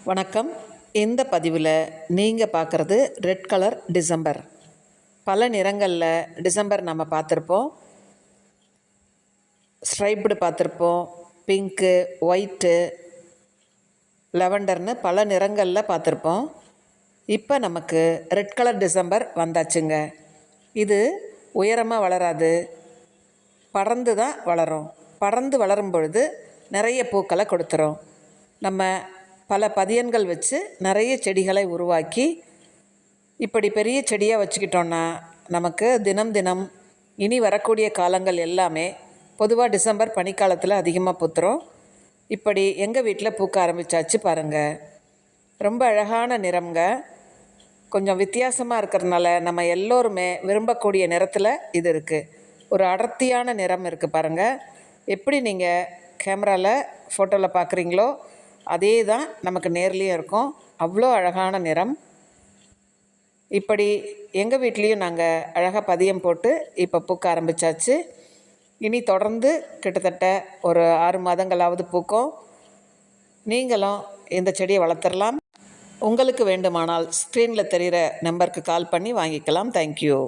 வணக்கம். இந்த பதிவில் நீங்கள் பார்க்குறது ரெட் கலர் டிசம்பர். பல நிறங்களில் டிசம்பர் நம்ம பார்த்துருப்போம். ஸ்ட்ரைப்டு பார்த்துருப்போம், பிங்க்கு, ஒயிட்டு, லெவண்டர்னு பல நிறங்களில் பார்த்துருப்போம். இப்போ நமக்கு ரெட் கலர் டிசம்பர் வந்தாச்சுங்க. இது உயரமாக வளராது, படர்ந்து தான் வளரும். படர்ந்து வளரும் பொழுது நிறைய பூக்களை கொடுத்துரும். நம்ம பல பதியன்கள் வச்சு நிறைய செடிகளை உருவாக்கி இப்படி பெரிய செடியாக வச்சுக்கிட்டோன்னா நமக்கு தினம் தினம் இனி வரக்கூடிய காலங்கள் எல்லாமே பொதுவாக டிசம்பர் பனிக்காலத்தில் அதிகமாக பூத்துரும். இப்படி எங்கள் வீட்டில் பூக்க ஆரம்பித்தாச்சு பாருங்கள். ரொம்ப அழகான நிறம்ங்க. கொஞ்சம் வித்தியாசமாக இருக்கிறதுனால நம்ம எல்லோருமே விரும்பக்கூடிய நிறத்தில் இது இருக்குது. ஒரு அடர்த்தியான நிறம் இருக்குது பாருங்கள். எப்படி நீங்கள் கேமராவில் ஃபோட்டோவில் பார்க்குறீங்களோ அதே தான் நமக்கு நேர்லேயும் இருக்கும். அவ்வளோ அழகான நிறம். இப்படி எங்கள் வீட்லேயும் நாங்கள் அழகாக பதியம் போட்டு இப்போ பூக்க ஆரம்பித்தாச்சு. இனி தொடர்ந்து கிட்டத்தட்ட ஒரு 6 மாதங்களாவது பூக்கும். நீங்களும் இந்த செடியை வளர்த்துடலாம். உங்களுக்கு வேண்டுமானால் ஸ்க்ரீனில் தெரிகிற நம்பருக்கு கால் பண்ணி வாங்கிக்கலாம். தேங்க்யூ.